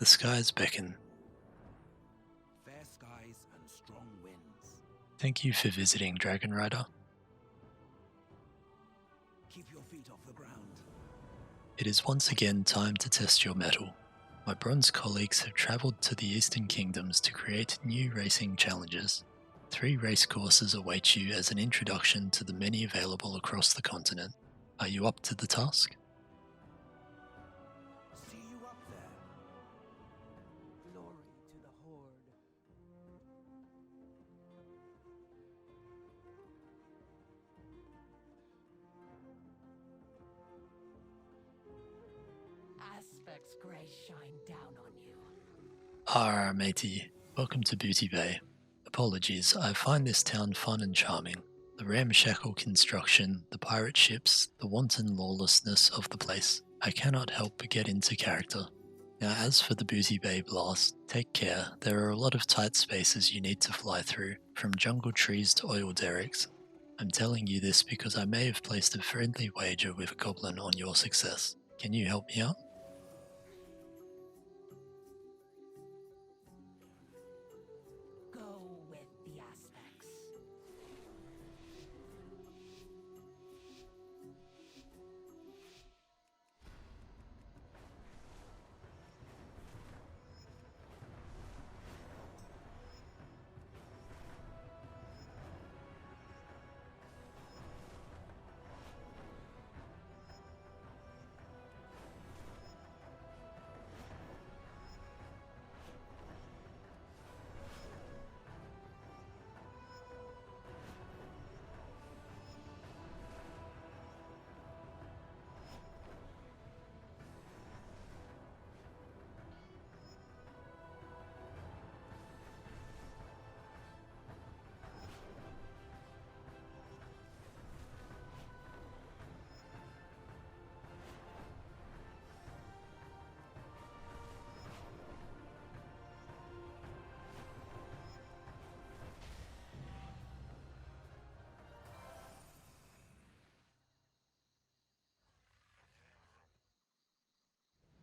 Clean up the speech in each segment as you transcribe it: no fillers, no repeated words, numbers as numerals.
The skies beckon. Fair skies and strong winds. Thank you for visiting Dragonrider. Keep your feet off the ground. It is once again time to test your mettle. My bronze colleagues have travelled to the Eastern Kingdoms to create new racing challenges. 3 race courses await you as an introduction to the many available across the continent. Are you up to the task? See you up there. Glory to the Horde. Aspect's grace shine down on you. Ah, matey. Welcome to Booty Bay. Apologies, I find this town fun and charming. The ramshackle construction, the pirate ships, the wanton lawlessness of the place. I cannot help but get into character. Now as for the Booty Bay blast, take care, there are a lot of tight spaces you need to fly through, from jungle trees to oil derricks. I'm telling you this because I may have placed a friendly wager with a goblin on your success. Can you help me out? Go with the aspects.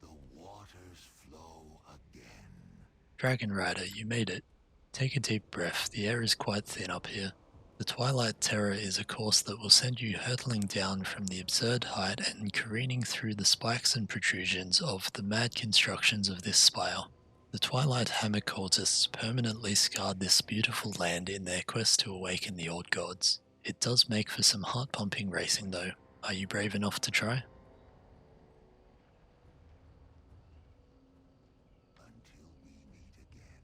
The waters flow again. Dragonrider, you made it. Take a deep breath, the air is quite thin up here. The Twilight Terror is a course that will send you hurtling down from the absurd height and careening through the spikes and protrusions of the mad constructions of this spire. The Twilight Hammer cultists permanently scarred this beautiful land in their quest to awaken the old gods. It does make for some heart-pumping racing though. Are you brave enough to try? Until we meet again.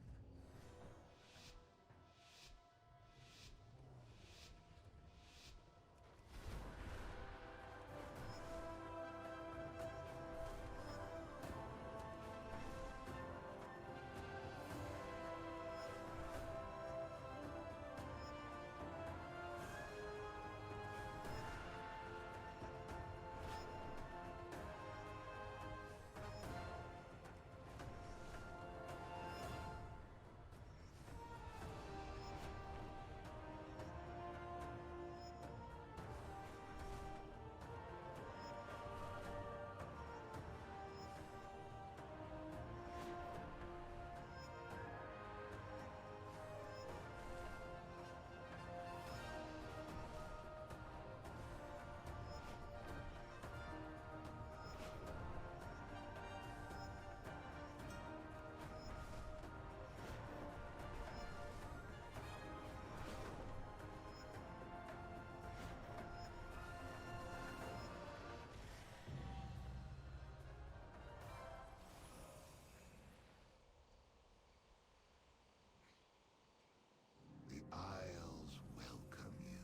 The Isles welcome you.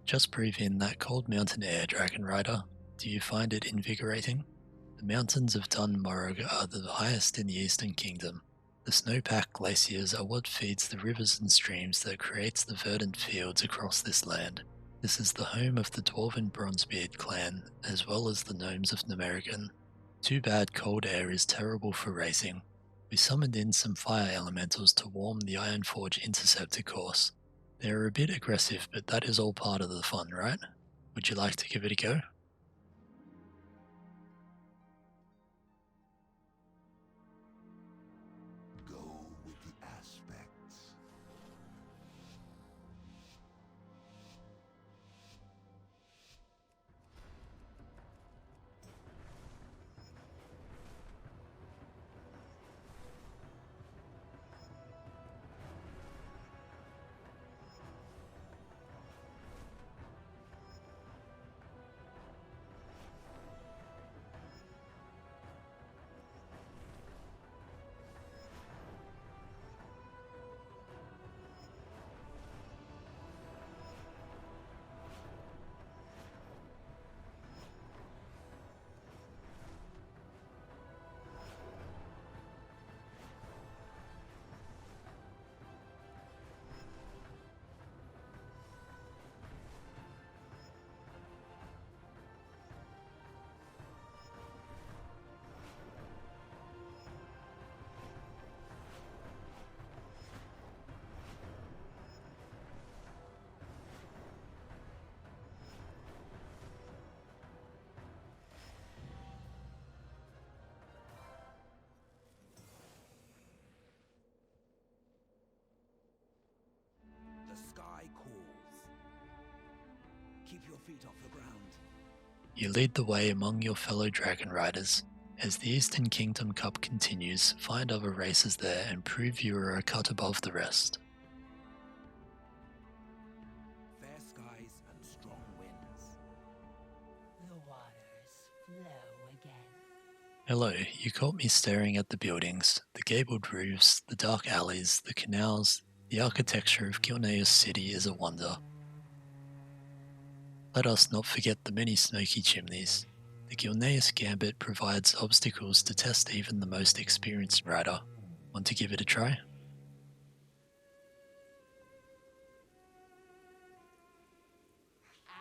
Just breathe in that cold mountain air, Dragonrider. Do you find it invigorating? The mountains of Dunmorog are the highest in the Eastern Kingdom. The snowpack glaciers are what feeds the rivers and streams that creates the verdant fields across this land. This is the home of the Dwarven Bronzebeard clan, as well as the gnomes of Nemerigan. Too bad cold air is terrible for racing. We summoned in some fire elementals to warm the Ironforge Interceptor course. They're a bit aggressive, but that is all part of the fun, right? Would you like to give it a go? feet off the ground. You lead the way among your fellow dragon riders. As the Eastern Kingdom Cup continues, find other races there and prove you are a cut above the rest. Fair skies and strong winds. The waters flow again. Hello, you caught me staring at the buildings, the gabled roofs, the dark alleys, the canals. The architecture of Gilneas City is a wonder. Let us not forget the many smoky chimneys. The Gilneas Gambit provides obstacles to test even the most experienced rider. Want to give it a try?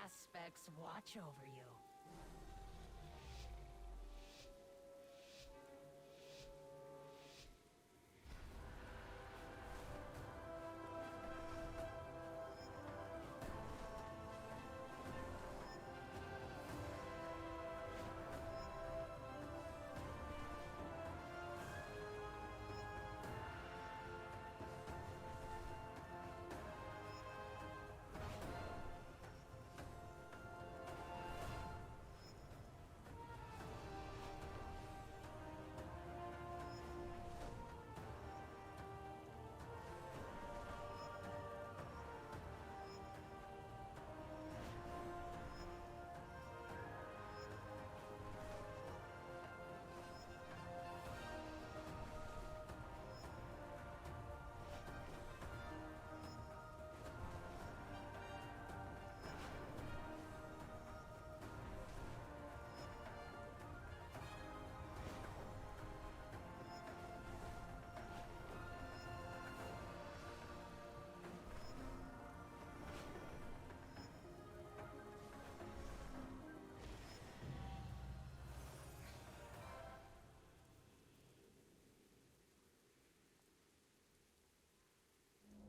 Aspects watch over you.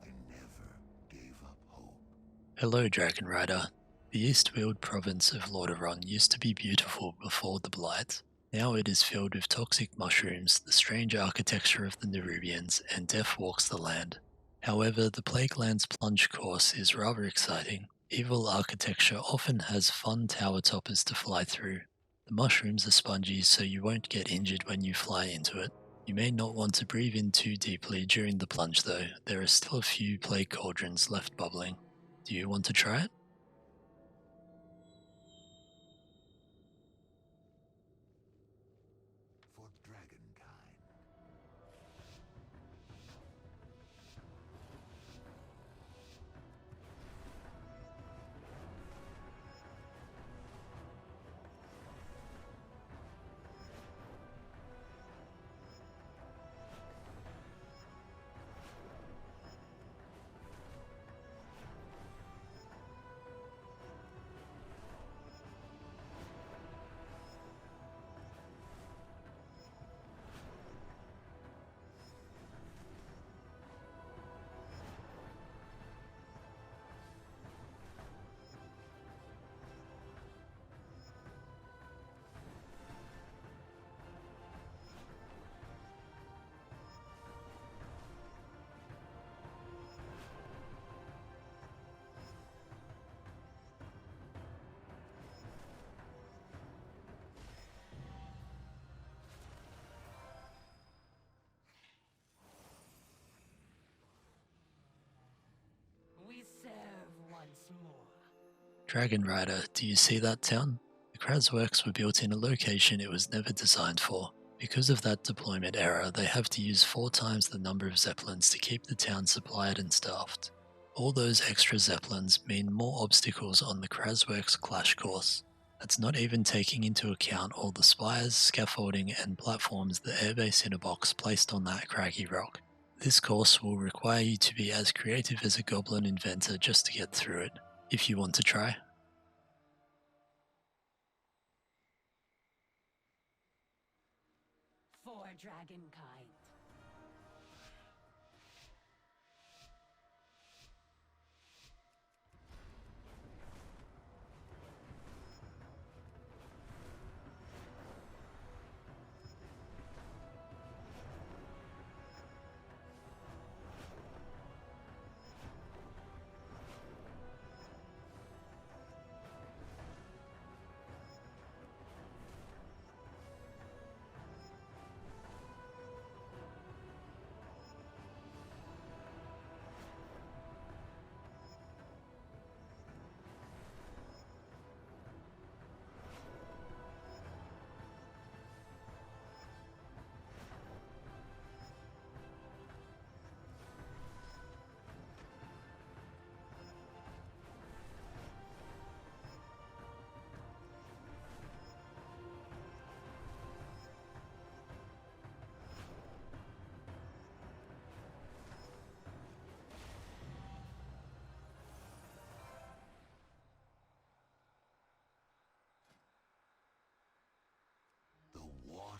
I never gave up hope. Hello, Dragon Rider. The Eastfield province of Lordaeron used to be beautiful before the Blight. Now it is filled with toxic mushrooms, the strange architecture of the Nerubians, and death walks the land. However, the Plaguelands Plunge course is rather exciting. Evil architecture often has fun tower toppers to fly through. The mushrooms are spongy, so you won't get injured when you fly into it. You may not want to breathe in too deeply during the plunge though, there are still a few plague cauldrons left bubbling. Do you want to try it? For dragonkind. We serve once more. Dragon Rider, do you see that town? The Krazzworks were built in a location it was never designed for. Because of that deployment error, they have to use 4 times the number of Zeppelins to keep the town supplied and staffed. All those extra Zeppelins mean more obstacles on the Krazzworks Klash course. That's not even taking into account all the spires, scaffolding, and platforms the airbase inner box placed on that craggy rock. This course will require you to be as creative as a goblin inventor just to get through it, if you want to try. For dragonkind.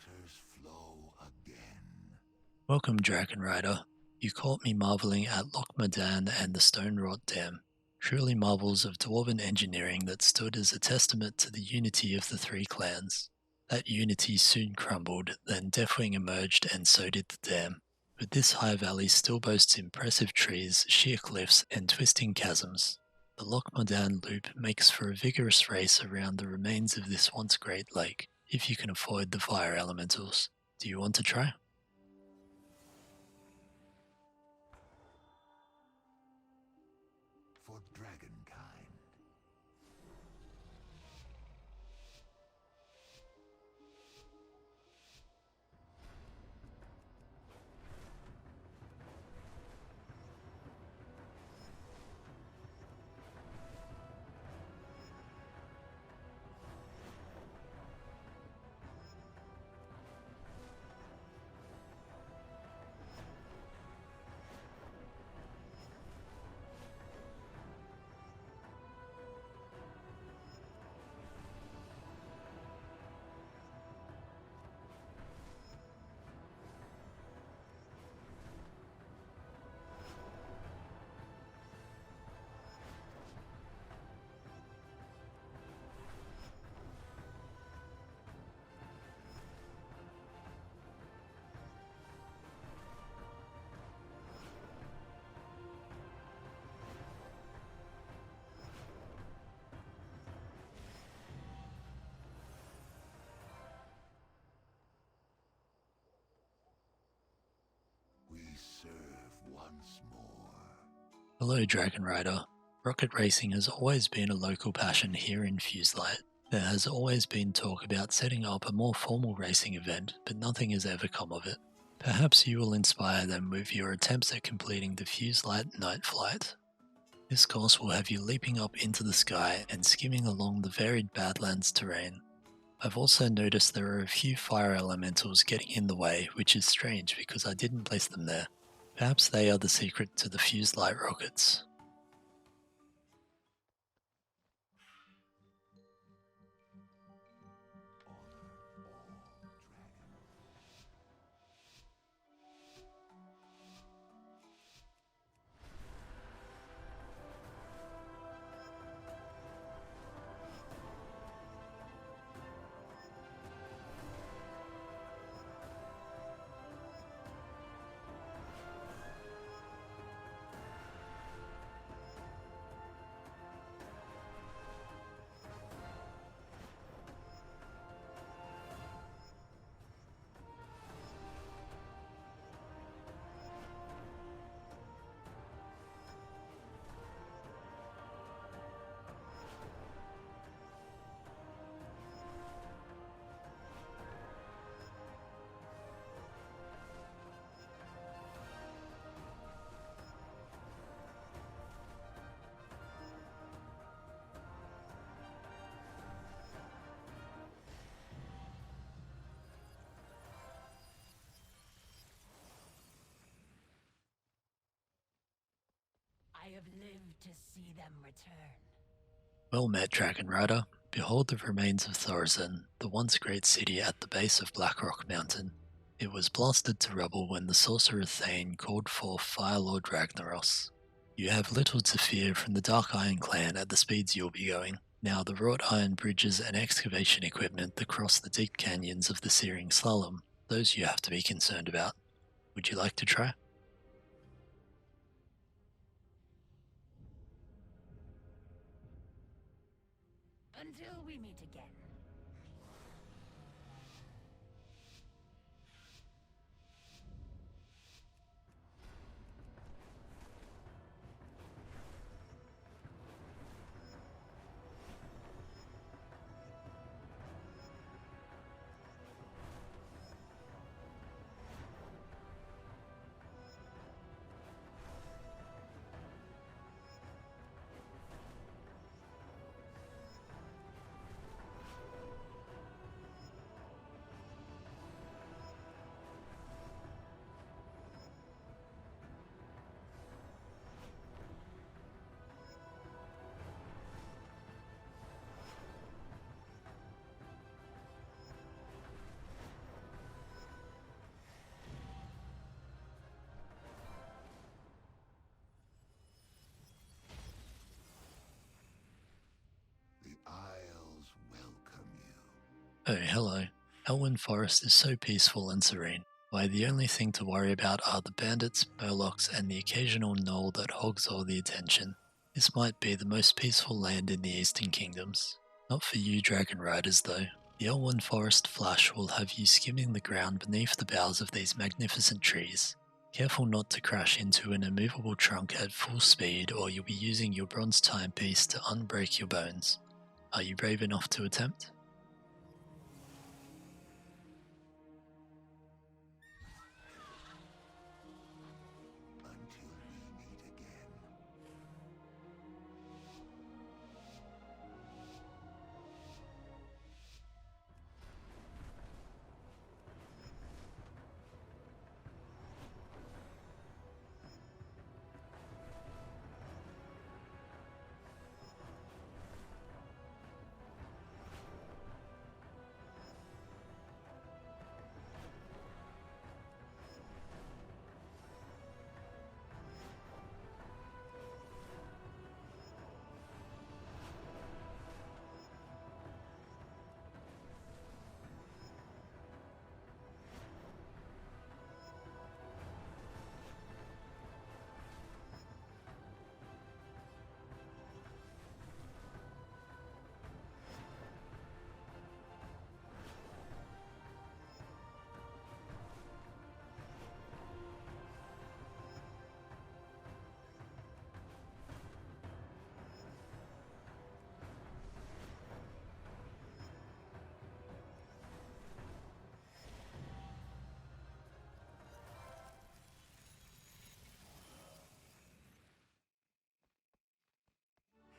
waters flow again. Welcome, Dragon Rider. You caught me marvelling at Loch Modan and the stone-wrought dam. Truly marvels of dwarven engineering that stood as a testament to the unity of the three clans. That unity soon crumbled, then Deathwing emerged and so did the dam. But this high valley still boasts impressive trees, sheer cliffs, and twisting chasms. The Loch Modan loop makes for a vigorous race around the remains of this once great lake, if you can avoid the fire elementals. Do you want to try? For dragonkind. We serve once more. Hello, Dragon Rider. Rocket racing has always been a local passion here in Fuselight. There has always been talk about setting up a more formal racing event, but nothing has ever come of it. Perhaps you will inspire them with your attempts at completing the Fuselight Night Flight. This course will have you leaping up into the sky and skimming along the varied Badlands terrain. I've also noticed there are a few fire elementals getting in the way, which is strange because I didn't place them there. Perhaps they are the secret to the Fuselight rockets. I have lived to see them return. Well met, Dragon Rider. Behold the remains of Thorazin, the once great city at the base of Blackrock Mountain. It was blasted to rubble when the sorcerer Thane called forth Firelord Ragnaros. You have little to fear from the Dark Iron clan at the speeds you'll be going. Now the wrought iron bridges and excavation equipment that cross the deep canyons of the Searing Slalom, those you have to be concerned about. Would you like to try? Until we meet again. Oh, hello. Elwynn Forest is so peaceful and serene. Why, the only thing to worry about are the bandits, murlocs, and the occasional gnoll that hogs all the attention. This might be the most peaceful land in the Eastern Kingdoms. Not for you dragon riders though. The Elwynn Forest Flash will have you skimming the ground beneath the boughs of these magnificent trees. Careful not to crash into an immovable trunk at full speed or you'll be using your bronze timepiece to unbreak your bones. Are you brave enough to attempt? Until we meet again.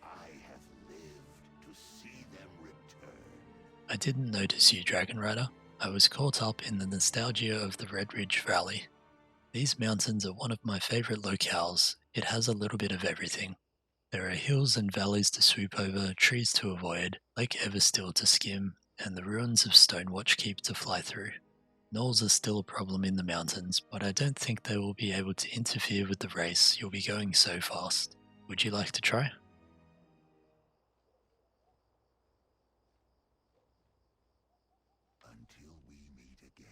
I have lived to see them return. I didn't notice you, Dragon Rider. I was caught up in the nostalgia of the Redridge Rally. These mountains are one of my favourite locales. It has a little bit of everything. There are hills and valleys to swoop over, trees to avoid, Lake Everstill to skim, and the ruins of Stonewatch Keep to fly through. Gnolls are still a problem in the mountains, but I don't think they will be able to interfere with the race. You'll be going so fast. Would you like to try? Until we meet again.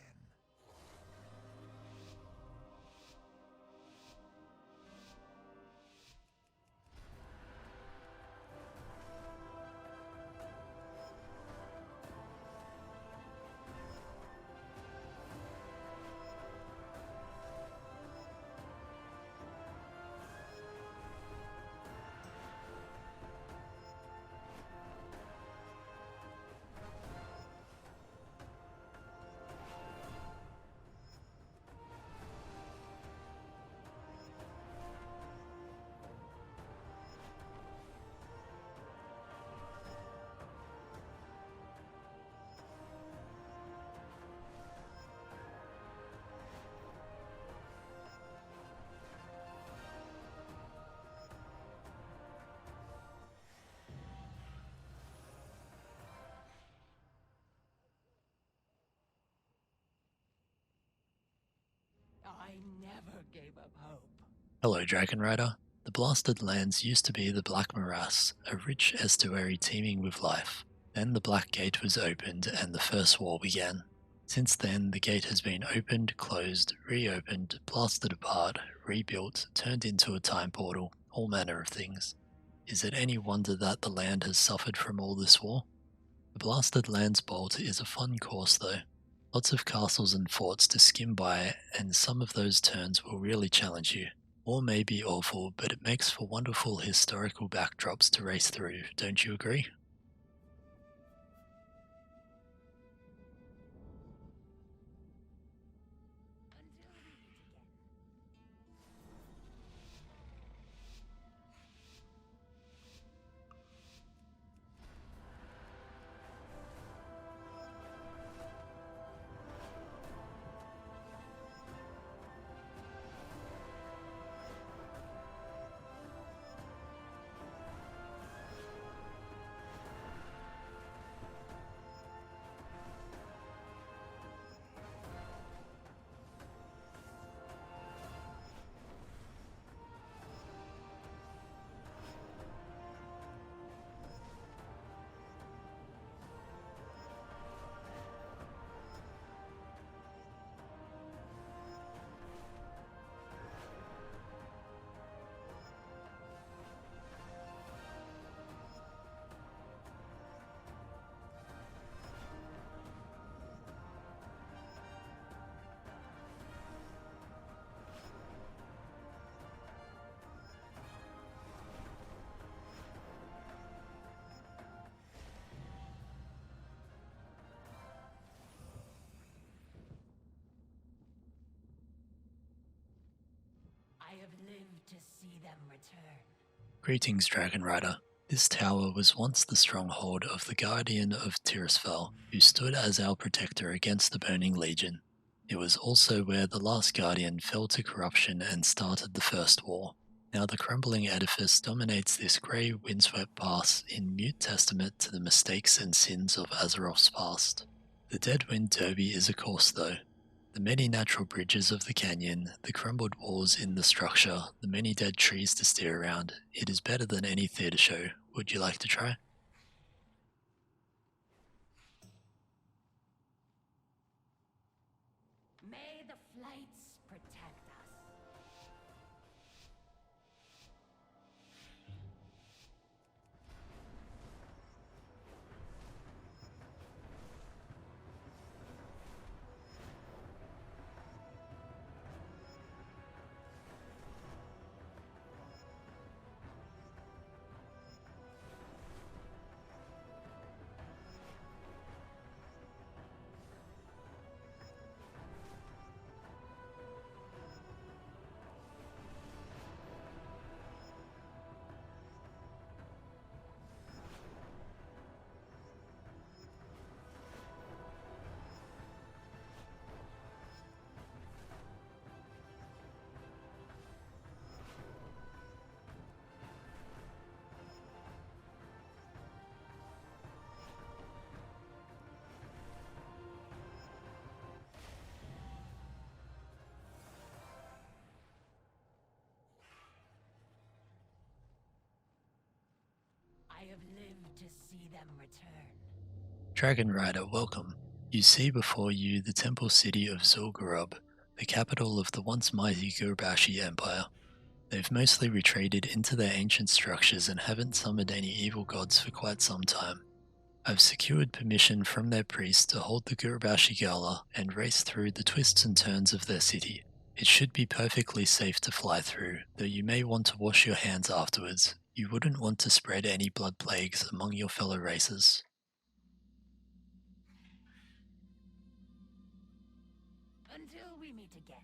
I never gave up hope. Hello, Dragon Rider. The Blasted Lands used to be the Black Morass, a rich estuary teeming with life. Then the Black Gate was opened and the First War began. Since then, the gate has been opened, closed, reopened, blasted apart, rebuilt, turned into a time portal, all manner of things. Is it any wonder that the land has suffered from all this war? The Blasted Lands Bolt is a fun course though. Lots of castles and forts to skim by, and some of those turns will really challenge you. War may be awful, but it makes for wonderful historical backdrops to race through, don't you agree? lived to see them return. Greetings, Dragonrider. This tower was once the stronghold of the Guardian of Tirisfal, who stood as our protector against the Burning Legion. It was also where the last Guardian fell to corruption and started the First War. Now the crumbling edifice dominates this grey windswept pass in mute testament to the mistakes and sins of Azeroth's past. The Deadwind Derby is a course though. The many natural bridges of the canyon, the crumbled walls in the structure, the many dead trees to steer around, it is better than any theatre show. Would you like to try? May the flights protect us. I have lived to see them return. Dragonrider, welcome. You see before you the temple city of Zul'Gurub, the capital of the once mighty Gurubashi Empire. They've mostly retreated into their ancient structures and haven't summoned any evil gods for quite some time. I've secured permission from their priest to hold the Gurubashi Gala and race through the twists and turns of their city. It should be perfectly safe to fly through, though you may want to wash your hands afterwards. You wouldn't want to spread any blood plagues among your fellow racers. Until we meet again.